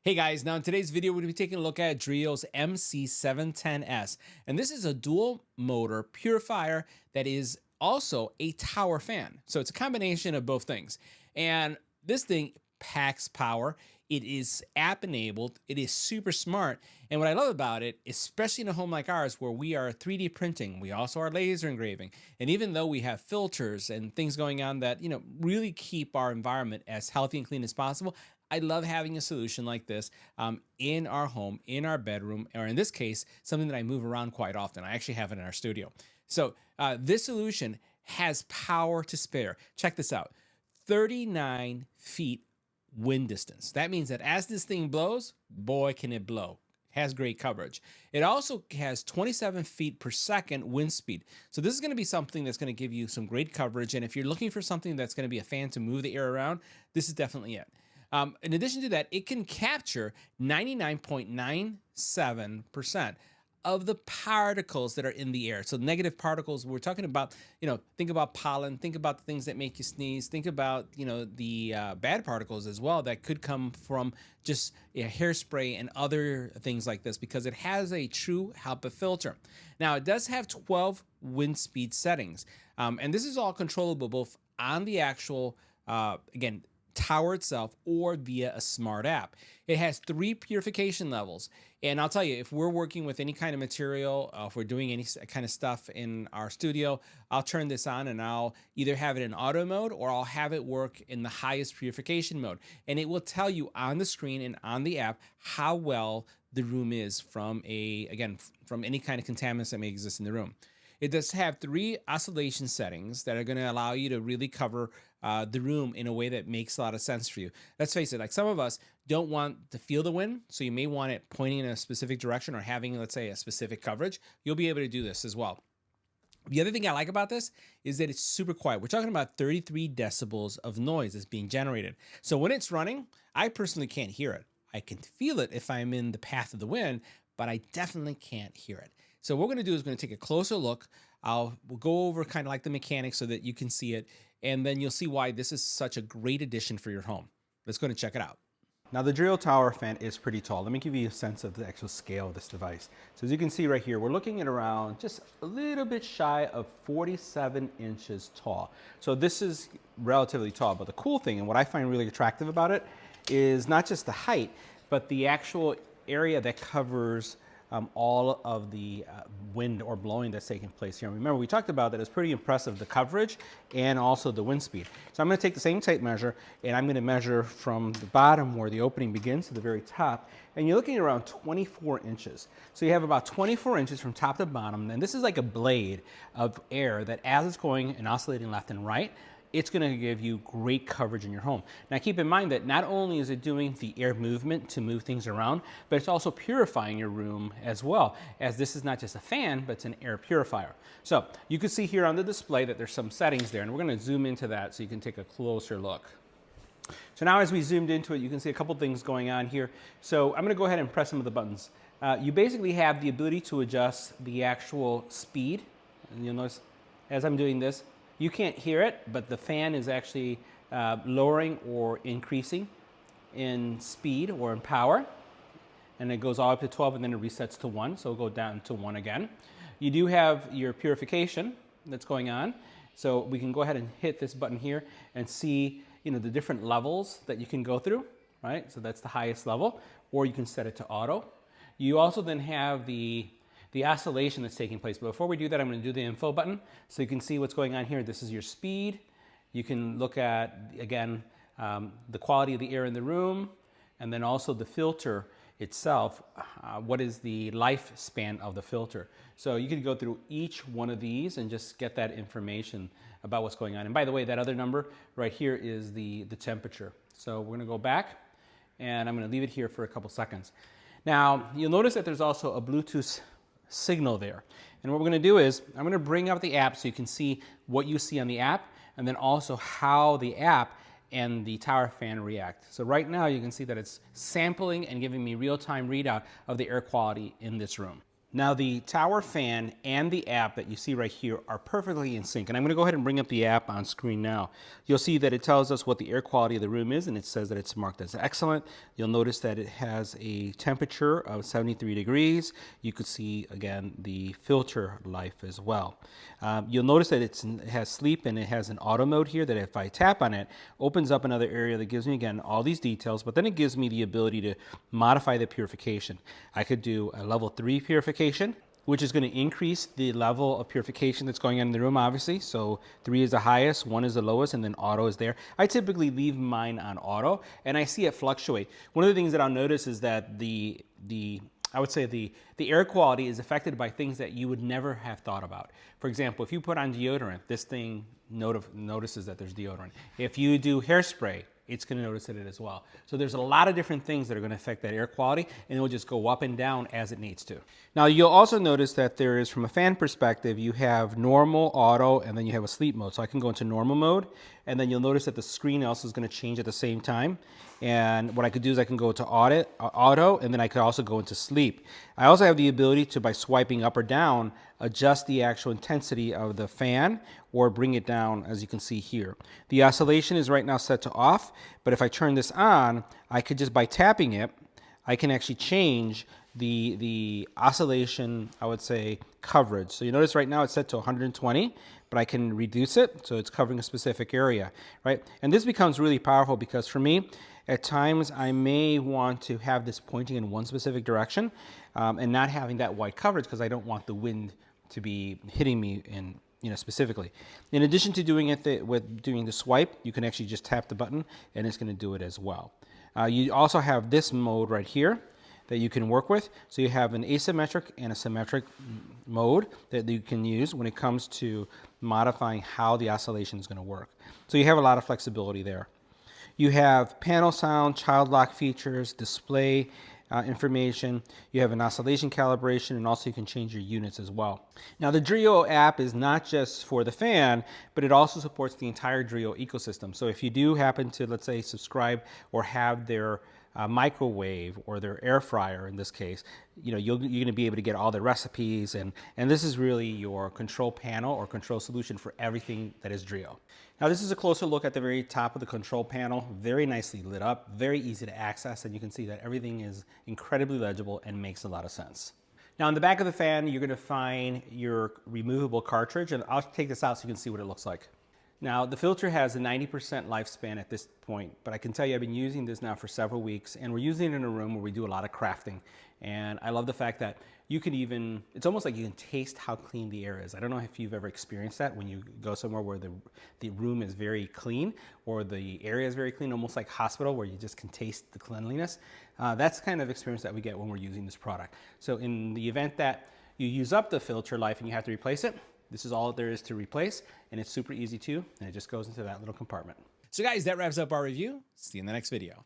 Hey guys, now in today's video, we're going to be taking a look at Dreo's MC710S. And this is a dual motor purifier that is also a tower fan. So it's a combination of both things. And this thing packs power. It is app enabled. It is super smart. And what I love about it, especially in a home like ours where we are 3D printing, we also are laser engraving. And even though we have filters and things going on that, really keep our environment as healthy and clean as possible, I love having a solution like this in our home, in our bedroom, or in this case, something that I move around quite often. I actually have it in our studio. So this solution has power to spare. Check this out, 39 feet wind distance. That means that as this thing blows, boy, can it blow. Has great coverage. It also has 27 feet per second wind speed. So this is going to be something that's going to give you some great coverage. And if you're looking for something that's going to be a fan to move the air around, this is definitely it. In addition to that, it can capture 99.97% of the particles that are in the air. So negative particles, we're talking about, think about pollen, think about the things that make you sneeze, think about, the bad particles as well that could come from just hairspray and other things like this, because it has a true HEPA filter. Now, it does have 12 wind speed settings. And this is all controllable both on the actual, again, tower itself or via a smart app. It has 3 purification levels. And I'll tell you, if we're working with any kind of material, if we're doing any kind of stuff in our studio, I'll turn this on and I'll either have it in auto mode or I'll have it work in the highest purification mode. And it will tell you on the screen and on the app how well the room is from from any kind of contaminants that may exist in the room. It does have 3 oscillation settings that are going to allow you to really cover the room in a way that makes a lot of sense for you. Let's face it, like some of us don't want to feel the wind, so you may want it pointing in a specific direction or having, let's say, a specific coverage. You'll be able to do this as well. The other thing I like about this is that it's super quiet. We're talking about 33 decibels of noise that's being generated. So when it's running, I personally can't hear it. I can feel it if I'm in the path of the wind, but I definitely can't hear it. So what we're going to do is we're going to take a closer look. We'll go over kind of like the mechanics so that you can see it, and then you'll see why this is such a great addition for your home. Let's go and check it out. Now the Dreo Tower fan is pretty tall. Let me give you a sense of the actual scale of this device. So as you can see right here, we're looking at around just a little bit shy of 47 inches tall. So this is relatively tall, but the cool thing and what I find really attractive about it is not just the height, but the actual area that covers all of the wind or blowing that's taking place here. And remember, we talked about that it's pretty impressive, the coverage and also the wind speed. So I'm going to take the same tape measure and I'm going to measure from the bottom where the opening begins to the very top. And you're looking at around 24 inches. So you have about 24 inches from top to bottom. And this is like a blade of air that as it's going and oscillating left and right, it's going to give you great coverage in your home. Now keep in mind that not only is it doing the air movement to move things around, but it's also purifying your room as well, as this is not just a fan, but it's an air purifier. So you can see here on the display that there's some settings there, and we're going to zoom into that so you can take a closer look. So now as we zoomed into it, you can see a couple things going on here. So I'm going to go ahead and press some of the buttons. You basically have the ability to adjust the actual speed, and you'll notice as I'm doing this, you can't hear it, but the fan is actually lowering or increasing in speed or in power. And it goes all up to 12 and then it resets to 1, so it'll go down to 1 again. You do have your purification that's going on. So we can go ahead and hit this button here and see the different levels that you can go through, right? So that's the highest level, or you can set it to auto. You also then have the oscillation that's taking place. But before we do that, I'm going to do the info button so you can see what's going on here. This is your speed. You can look at, again, the quality of the air in the room, and then also the filter itself. What is the lifespan of the filter? So you can go through each one of these and just get that information about what's going on. And by the way, that other number right here is the temperature. So we're going to go back, and I'm going to leave it here for a couple seconds. Now, you'll notice that there's also a Bluetooth signal there. And what we're going to do is I'm going to bring up the app so you can see what you see on the app and then also how the app and the tower fan react. So right now you can see that it's sampling and giving me real-time readout of the air quality in this room. Now the tower fan and the app that you see right here are perfectly in sync. And I'm gonna go ahead and bring up the app on screen now. You'll see that it tells us what the air quality of the room is, and it says that it's marked as excellent. You'll notice that it has a temperature of 73 degrees. You could see, again, the filter life as well. You'll notice that it has sleep, and it has an auto mode here that if I tap on it, opens up another area that gives me, again, all these details, but then it gives me the ability to modify the purification. I could do a level 3 purification, which is going to increase the level of purification that's going on in the room, obviously. So 3 is the highest, 1 is the lowest, and then auto is there. I typically leave mine on auto, and I see it fluctuate. One of the things that I'll notice is that I would say the air quality is affected by things that you would never have thought about. For example, if you put on deodorant, this thing notices that there's deodorant. If you do hairspray, it's going to notice it as well. So there's a lot of different things that are going to affect that air quality, and it will just go up and down as it needs to. Now you'll also notice that there is, from a fan perspective, you have normal, auto, and then you have a sleep mode. So I can go into normal mode, and then you'll notice that the screen also is going to change at the same time. And what I could do is I can go to auto, and then I could also go into sleep. I also have the ability to, by swiping up or down, adjust the actual intensity of the fan or bring it down, as you can see here. The oscillation is right now set to off, but if I turn this on, I could just, by tapping it, I can actually change the oscillation, I would say, coverage. So you notice right now it's set to 120, but I can reduce it so it's covering a specific area, right? And this becomes really powerful because for me, at times I may want to have this pointing in one specific direction and not having that wide coverage because I don't want the wind to be hitting me in, specifically. In addition to doing it with doing the swipe, you can actually just tap the button and it's going to do it as well. You also have this mode right here that you can work with. So you have an asymmetric and a symmetric mode that you can use when it comes to modifying how the oscillation is going to work. So you have a lot of flexibility there. You have panel sound, child lock features, display information. You have an oscillation calibration, and also you can change your units as well. Now the Dreo app is not just for the fan, but it also supports the entire Dreo ecosystem. So if you do happen to, let's say, subscribe or have their microwave or their air fryer in this case, you're going to be able to get all the recipes, and this is really your control panel or control solution for everything that is Dreo. Now this is a closer look at the very top of the control panel, very nicely lit up, very easy to access, and you can see that everything is incredibly legible and makes a lot of sense. Now in the back of the fan, you're going to find your removable cartridge, and I'll take this out so you can see what it looks like. Now the filter has a 90% lifespan at this point, but I can tell you I've been using this now for several weeks, and we're using it in a room where we do a lot of crafting. And I love the fact that you can even, it's almost like you can taste how clean the air is. I don't know if you've ever experienced that when you go somewhere where the room is very clean or the area is very clean, almost like hospital where you just can taste the cleanliness. That's the kind of experience that we get when we're using this product. So in the event that you use up the filter life and you have to replace it, this is all there is to replace, and it's super easy too, and it just goes into that little compartment. So guys, that wraps up our review. See you in the next video.